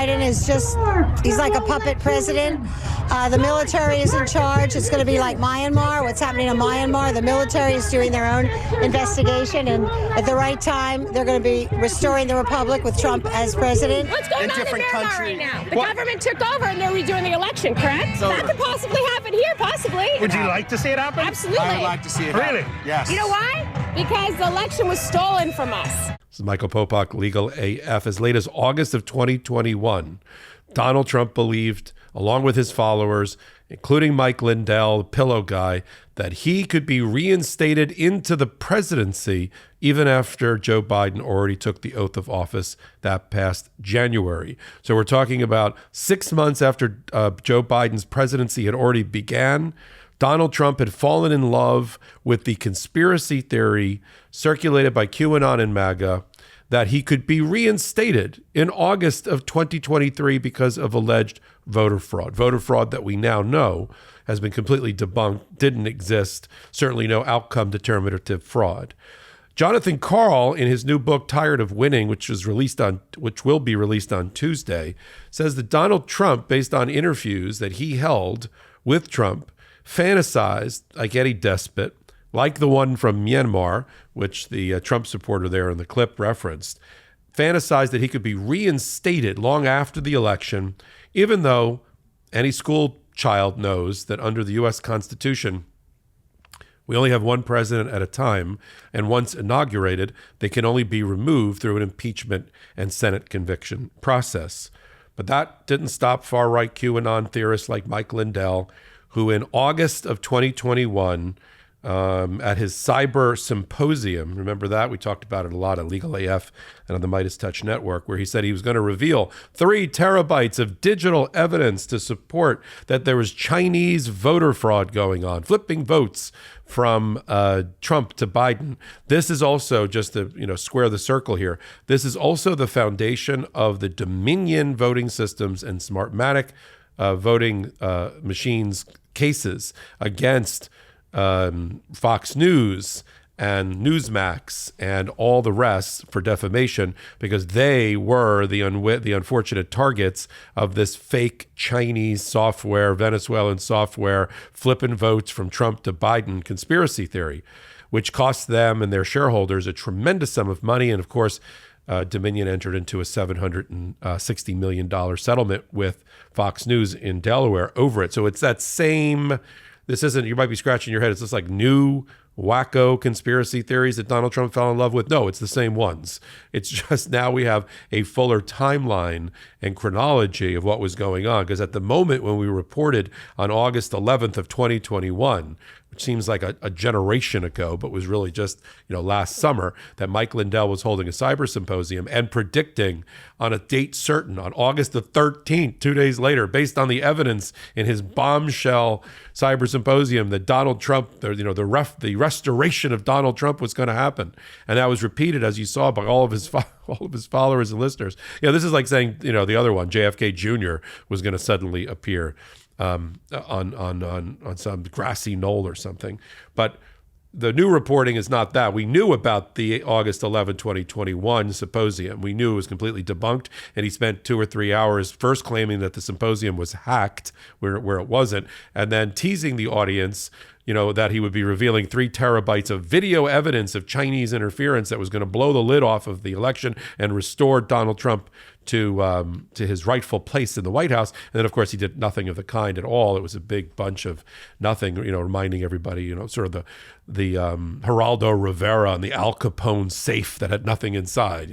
Biden is he's like a puppet president. The military is in charge. It's going to be like Myanmar. What's happening in Myanmar? The military is doing their own investigation, and at the right time, they're going to be restoring the republic with Trump as president. What's going on in Myanmar right now? The government took over, and they're redoing the election, correct? That could possibly happen here, possibly. Would you like to see it happen? Absolutely. I would like to see it happen. Really? Yes. You know why? Because the election was stolen from us. This is Michael Popok, Legal AF. As late as August of 2021, Donald Trump believed, along with his followers, including Mike Lindell, the pillow guy, that he could be reinstated into the presidency even after Joe Biden already took the oath of office that past January. So we're talking about 6 months after Joe Biden's presidency had already began. Donald Trump had fallen in love with the conspiracy theory circulated by QAnon and MAGA that he could be reinstated in August of 2023 because of alleged voter fraud that we now know has been completely debunked, didn't exist, certainly no outcome determinative fraud. Jonathan Karl, in his new book, Tired of Winning, which will be released on Tuesday, says that Donald Trump, based on interviews that he held with Trump, fantasized like any despot, like the one from Myanmar, which the Trump supporter there in the clip referenced, fantasized that he could be reinstated long after the election, even though any school child knows that under the U.S. Constitution, we only have one president at a time, and once inaugurated, they can only be removed through an impeachment and Senate conviction process. But that didn't stop far-right QAnon theorists like Mike Lindell, who in August of 2021, at his cyber symposium, remember that? We talked about it a lot at Legal AF and on the MeidasTouch network, where he said he was going to reveal 3 terabytes of digital evidence to support that there was Chinese voter fraud going on, flipping votes from Trump to Biden. This is also, just to square the circle here, this is also the foundation of the Dominion voting systems and Smartmatic voting machines cases against Fox News and Newsmax and all the rest for defamation, because they were the unfortunate targets of this fake Chinese software, Venezuelan software, flipping votes from Trump to Biden conspiracy theory, which cost them and their shareholders a tremendous sum of money. And of course, Dominion entered into a $760 million settlement with Fox News in Delaware over it. So it's that same, this isn't, you might be scratching your head, it's just like new wacko conspiracy theories that Donald Trump fell in love with. No, it's the same ones. It's just now we have a fuller timeline and chronology of what was going on. Because at the moment when we reported on August 11th of 2021, which seems like a generation ago, but was really just last summer, that Mike Lindell was holding a cyber symposium and predicting on a date certain, on August the 13th, 2 days later, based on the evidence in his bombshell cyber symposium, that Donald Trump, the restoration of Donald Trump was going to happen. And that was repeated, as you saw, by all of his followers and listeners. This is like saying, the other one, JFK Jr. was going to suddenly appear on some grassy knoll or something. But the new reporting is not that. We knew about the August 11, 2021 symposium. We knew it was completely debunked, and he spent 2 or 3 hours first claiming that the symposium was hacked where it wasn't, and then teasing the audience that he would be revealing 3 terabytes of video evidence of Chinese interference that was going to blow the lid off of the election and restore Donald Trump to his rightful place in the White House. And then, of course, he did nothing of the kind at all. It was a big bunch of nothing, reminding everybody, sort of the Geraldo Rivera and the Al Capone safe that had nothing inside,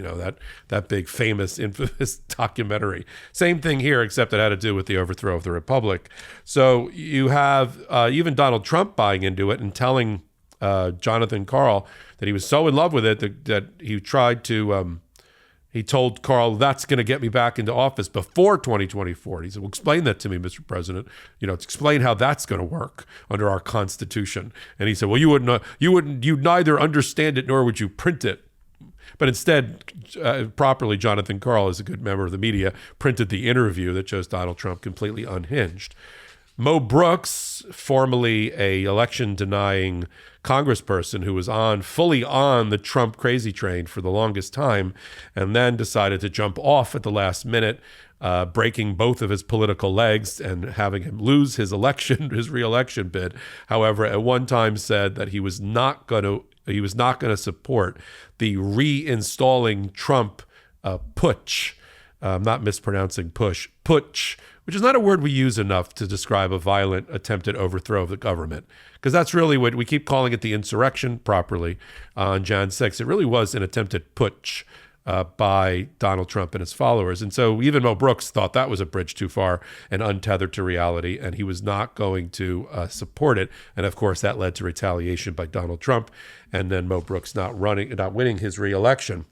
that big, famous, infamous documentary. Same thing here, except it had to do with the overthrow of the Republic. So you have even Donald Trump buying into it and telling Jonathan Karl that he was so in love with it that he tried to... He told Karl, that's going to get me back into office before 2024. And he said, well, explain that to me, Mr. President. Explain how that's going to work under our Constitution. And he said, well, you'd neither understand it nor would you print it. But instead, properly, Jonathan Karl, as a good member of the media, printed the interview that shows Donald Trump completely unhinged. Mo Brooks, formerly a election-denying congressperson who was fully on the Trump crazy train for the longest time, and then decided to jump off at the last minute, breaking both of his political legs and having him lose his re-election bid. However, at one time said that he was not going to support the reinstalling Trump putsch. I'm not mispronouncing putsch, which is not a word we use enough to describe a violent attempted overthrow of the government, because that's really what we keep calling it, the insurrection properly on Jan 6. It really was an attempted putsch by Donald Trump and his followers. And so even Mo Brooks thought that was a bridge too far and untethered to reality, and he was not going to support it. And of course, that led to retaliation by Donald Trump, and then Mo Brooks not winning his reelection.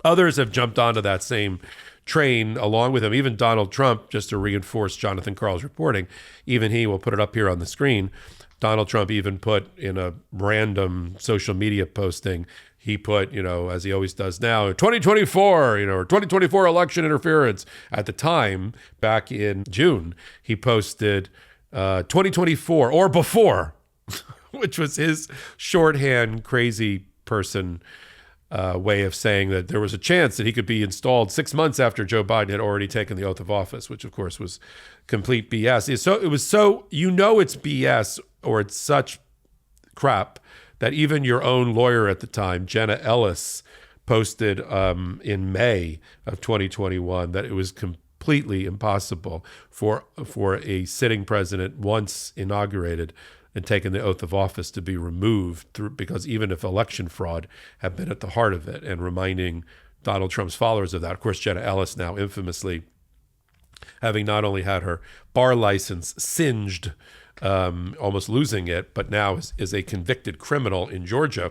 Others have jumped onto that same train along with him. Even Donald Trump, just to reinforce Jonathan Karl's reporting, even he, will put it up here on the screen, Donald Trump even put in a random social media posting, he put, as he always does now, 2024, or 2024 election interference. At the time, back in June, he posted 2024 or before, which was his shorthand, crazy person way of saying that there was a chance that he could be installed 6 months after Joe Biden had already taken the oath of office, which of course was complete BS. It's BS, or it's such crap that even your own lawyer at the time, Jenna Ellis, posted in May of 2021 that it was completely impossible for a sitting president once inaugurated and taken the oath of office to be removed because even if election fraud had been at the heart of it, and reminding Donald Trump's followers of that. Of course, Jenna Ellis, now infamously having not only had her bar license singed, almost losing it, but now is a convicted criminal in Georgia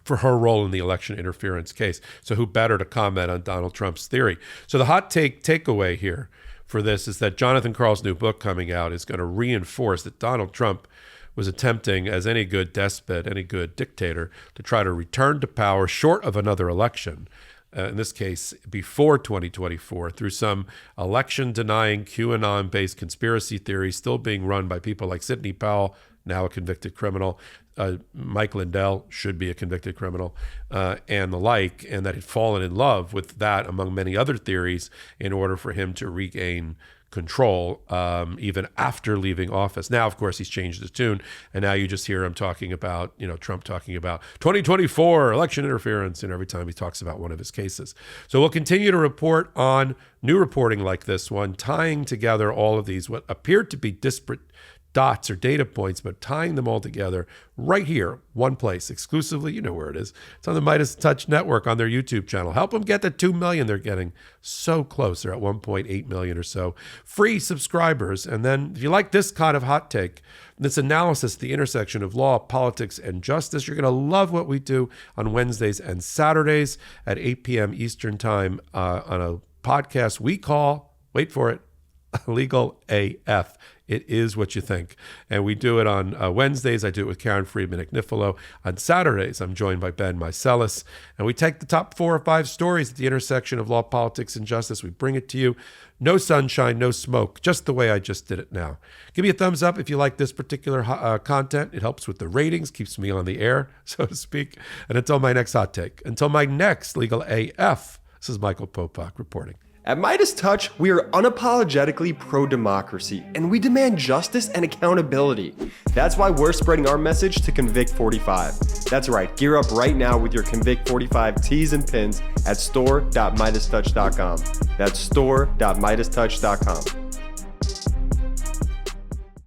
for her role in the election interference case. So who better to comment on Donald Trump's theory? So the hot takeaway here for this is that Jonathan Karl's new book coming out is going to reinforce that Donald Trump was attempting, as any good despot, any good dictator, to try to return to power short of another election, in this case before 2024, through some election-denying QAnon-based conspiracy theory still being run by people like Sidney Powell, now a convicted criminal, Mike Lindell should be a convicted criminal, and the like, and that he'd fallen in love with that, among many other theories, in order for him to regain control, even after leaving office. Now, of course, he's changed his tune, and now you just hear him talking about, Trump talking about 2024 election interference, and every time he talks about one of his cases. So we'll continue to report on new reporting like this one, tying together all of these, what appeared to be disparate dots or data points, but tying them all together right here, one place, exclusively. You know where it is. It's on the MeidasTouch network on their YouTube channel. Help them get the 2 million they're getting so close. They're at 1.8 million or so free subscribers. And then if you like this kind of hot take, this analysis, the intersection of law, politics, and justice, you're going to love what we do on Wednesdays and Saturdays at 8 p.m. Eastern time on a podcast we call, wait for it, Legal AF. It is what you think. And we do it on Wednesdays. I do it with Karen Friedman-Agnifilo. On Saturdays, I'm joined by Ben Meiselas. And we take the top 4 or 5 stories at the intersection of law, politics, and justice. We bring it to you. No sunshine, no smoke, just the way I just did it now. Give me a thumbs up if you like this particular content. It helps with the ratings, keeps me on the air, so to speak. And until my next hot take, until my next Legal AF, this is Michael Popok reporting. At MeidasTouch, we are unapologetically pro-democracy, and we demand justice and accountability. That's why we're spreading our message to Convict 45. That's right, gear up right now with your Convict 45 tees and pins at store.meidastouch.com. That's store.meidastouch.com.